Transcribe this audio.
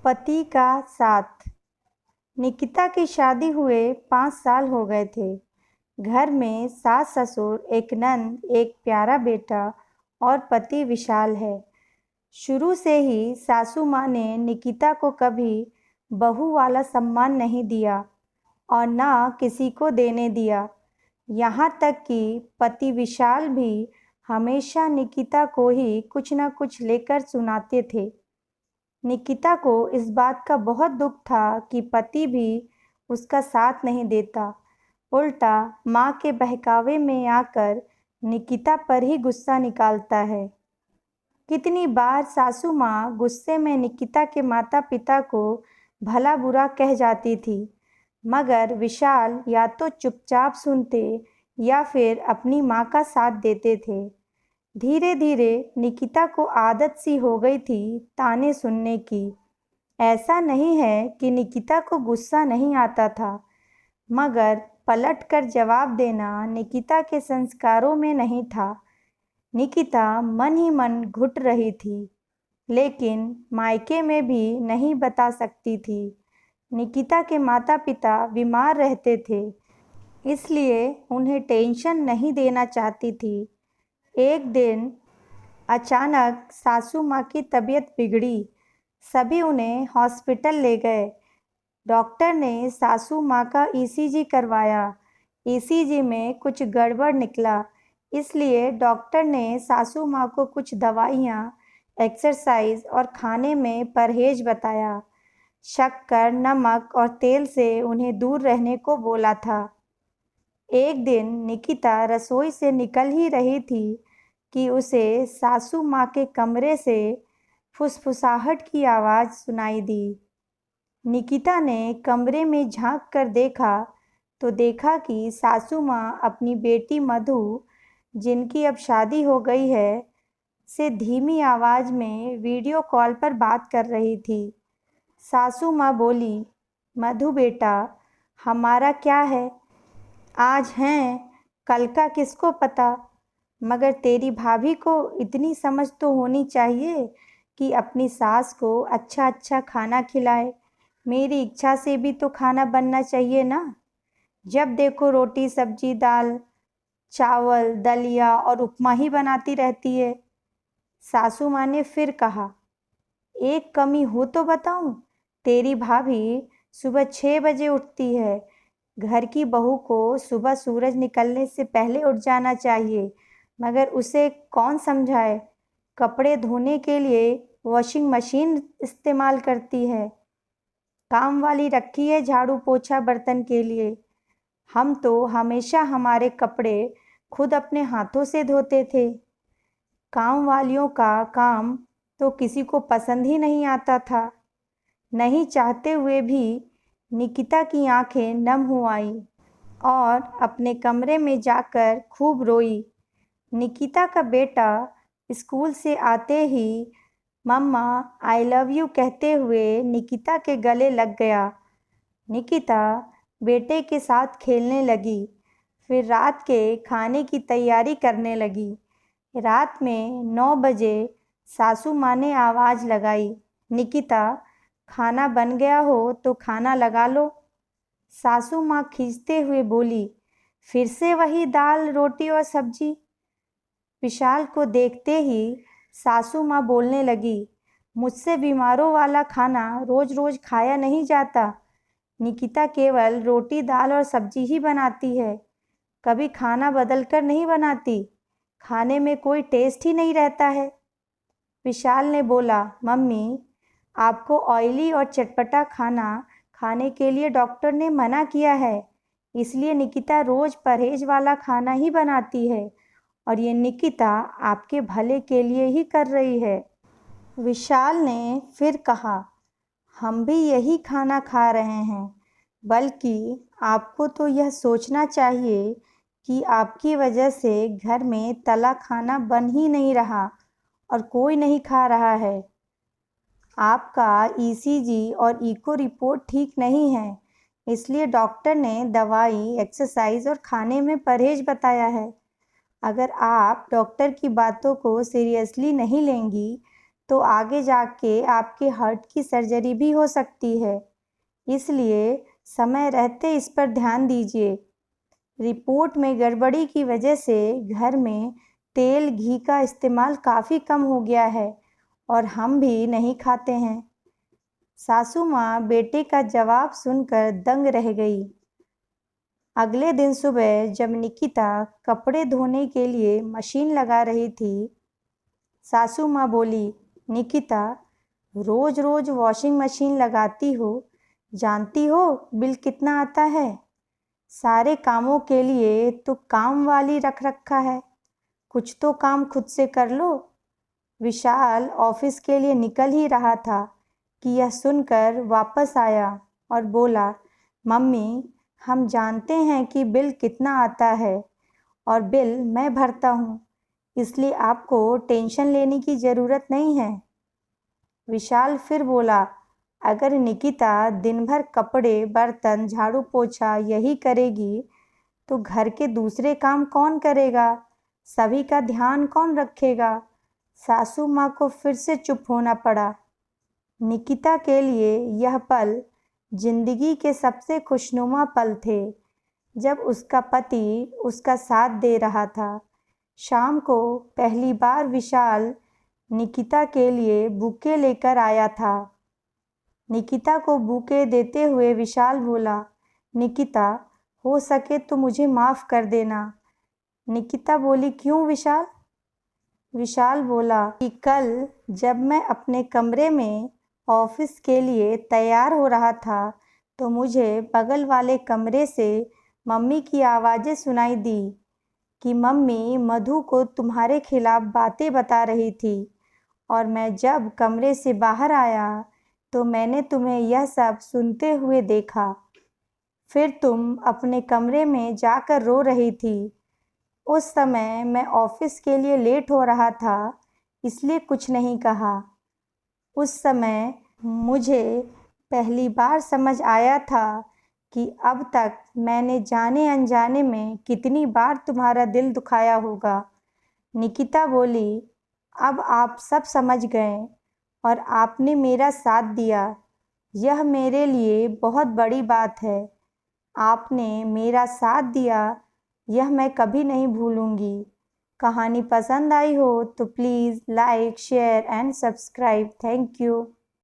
पति का साथ। निकिता की शादी हुए 5 साल हो गए थे। घर में सास ससुर, एक नंद, एक प्यारा बेटा और पति विशाल है। शुरू से ही सासू माँ ने निकिता को कभी बहू वाला सम्मान नहीं दिया और ना किसी को देने दिया। यहाँ तक कि पति विशाल भी हमेशा निकिता को ही कुछ न कुछ लेकर सुनाते थे। निकिता को इस बात का बहुत दुख था कि पति भी उसका साथ नहीं देता, उल्टा माँ के बहकावे में आकर निकिता पर ही गुस्सा निकालता है। कितनी बार सासू माँ गुस्से में निकिता के माता पिता को भला बुरा कह जाती थी, मगर विशाल या तो चुपचाप सुनते या फिर अपनी माँ का साथ देते थे। धीरे धीरे निकिता को आदत सी हो गई थी ताने सुनने की। ऐसा नहीं है कि निकिता को गुस्सा नहीं आता था, मगर पलट कर जवाब देना निकिता के संस्कारों में नहीं था। निकिता मन ही मन घुट रही थी, लेकिन मायके में भी नहीं बता सकती थी। निकिता के माता पिता बीमार रहते थे, इसलिए उन्हें टेंशन नहीं देना चाहती थी। एक दिन अचानक सासू माँ की तबीयत बिगड़ी। सभी उन्हें हॉस्पिटल ले गए। डॉक्टर ने सासू माँ का ईसीजी करवाया। ईसीजी में कुछ गड़बड़ निकला, इसलिए डॉक्टर ने सासू माँ को कुछ दवाइयाँ, एक्सरसाइज और खाने में परहेज बताया। शक्कर, नमक और तेल से उन्हें दूर रहने को बोला था। एक दिन निकिता रसोई से निकल ही रही थी कि उसे सासू माँ के कमरे से फुसफुसाहट की आवाज़ सुनाई दी। निकिता ने कमरे में झांक कर देखा तो देखा कि सासू माँ अपनी बेटी मधु, जिनकी अब शादी हो गई है, से धीमी आवाज़ में वीडियो कॉल पर बात कर रही थी। सासू माँ बोली, मधु बेटा, हमारा क्या है, आज हैं, कल का किसको पता, मगर तेरी भाभी को इतनी समझ तो होनी चाहिए कि अपनी सास को अच्छा अच्छा खाना खिलाए। मेरी इच्छा से भी तो खाना बनना चाहिए ना। जब देखो रोटी सब्जी दाल चावल दलिया और उपमा ही बनाती रहती है। सासू माँ ने फिर कहा, एक कमी हो तो बताऊं। तेरी भाभी सुबह 6 बजे उठती है। घर की बहू को सुबह सूरज निकलने से पहले उठ जाना चाहिए, मगर उसे कौन समझाए। कपड़े धोने के लिए वॉशिंग मशीन इस्तेमाल करती है। काम वाली रखी है झाड़ू पोछा बर्तन के लिए। हम तो हमेशा हमारे कपड़े खुद अपने हाथों से धोते थे। काम वालियों का काम तो किसी को पसंद ही नहीं आता था। नहीं चाहते हुए भी निकिता की आंखें नम हो आईं और अपने कमरे में जाकर खूब रोई। निकिता का बेटा स्कूल से आते ही मम्मा आई लव यू कहते हुए निकिता के गले लग गया। निकिता बेटे के साथ खेलने लगी, फिर रात के खाने की तैयारी करने लगी। रात में 9 बजे सासू माँ ने आवाज़ लगाई, निकिता, खाना बन गया हो तो खाना लगा लो। सासू माँ खींचते हुए बोली, फिर से वही दाल रोटी और सब्जी। विशाल को देखते ही सासू माँ बोलने लगी, मुझसे बीमारों वाला खाना रोज रोज खाया नहीं जाता। निकिता केवल रोटी दाल और सब्जी ही बनाती है, कभी खाना बदल कर नहीं बनाती। खाने में कोई टेस्ट ही नहीं रहता है। विशाल ने बोला, मम्मी, आपको ऑयली और चटपटा खाना खाने के लिए डॉक्टर ने मना किया है, इसलिए निकिता रोज परहेज वाला खाना ही बनाती है और ये निकिता आपके भले के लिए ही कर रही है। विशाल ने फिर कहा, हम भी यही खाना खा रहे हैं, बल्कि आपको तो यह सोचना चाहिए कि आपकी वजह से घर में तला खाना बन ही नहीं रहा और कोई नहीं खा रहा है। आपका ईसीजी और इको रिपोर्ट ठीक नहीं है, इसलिए डॉक्टर ने दवाई, एक्सरसाइज और खाने में परहेज बताया है। अगर आप डॉक्टर की बातों को सीरियसली नहीं लेंगी तो आगे जाके आपके हार्ट की सर्जरी भी हो सकती है, इसलिए समय रहते इस पर ध्यान दीजिए। रिपोर्ट में गड़बड़ी की वजह से घर में तेल घी का इस्तेमाल काफ़ी कम हो गया है और हम भी नहीं खाते हैं। सासू माँ बेटे का जवाब सुनकर दंग रह गई। अगले दिन सुबह जब निकिता कपड़े धोने के लिए मशीन लगा रही थी, सासू माँ बोली, निकिता, रोज रोज वॉशिंग मशीन लगाती हो, जानती हो बिल कितना आता है? सारे कामों के लिए तो काम वाली रख रखा है, कुछ तो काम खुद से कर लो। विशाल ऑफिस के लिए निकल ही रहा था कि यह सुनकर वापस आया और बोला, मम्मी, हम जानते हैं कि बिल कितना आता है और बिल मैं भरता हूँ, इसलिए आपको टेंशन लेने की ज़रूरत नहीं है। विशाल फिर बोला, अगर निकिता दिन भर कपड़े, बर्तन, झाड़ू पोछा यही करेगी तो घर के दूसरे काम कौन करेगा? सभी का ध्यान कौन रखेगा? सासू माँ को फिर से चुप होना पड़ा। निकिता के लिए यह पल जिंदगी के सबसे खुशनुमा पल थे, जब उसका पति उसका साथ दे रहा था। शाम को पहली बार विशाल निकिता के लिए बुके लेकर आया था। निकिता को बुके देते हुए विशाल बोला, निकिता, हो सके तो मुझे माफ़ कर देना। निकिता बोली, क्यों विशाल? विशाल बोला कि कल जब मैं अपने कमरे में ऑफिस के लिए तैयार हो रहा था तो मुझे बगल वाले कमरे से मम्मी की आवाज़ें सुनाई दी कि मम्मी मधु को तुम्हारे खिलाफ बातें बता रही थी, और मैं जब कमरे से बाहर आया तो मैंने तुम्हें यह सब सुनते हुए देखा। फिर तुम अपने कमरे में जाकर रो रही थी। उस समय मैं ऑफिस के लिए लेट हो रहा था, इसलिए कुछ नहीं कहा। उस समय मुझे पहली बार समझ आया था कि अब तक मैंने जाने अनजाने में कितनी बार तुम्हारा दिल दुखाया होगा। निकिता बोली, अब आप सब समझ गए और आपने मेरा साथ दिया, यह मेरे लिए बहुत बड़ी बात है। आपने मेरा साथ दिया, यह मैं कभी नहीं भूलूंगी। कहानी पसंद आई हो तो please like, share and subscribe. Thank you.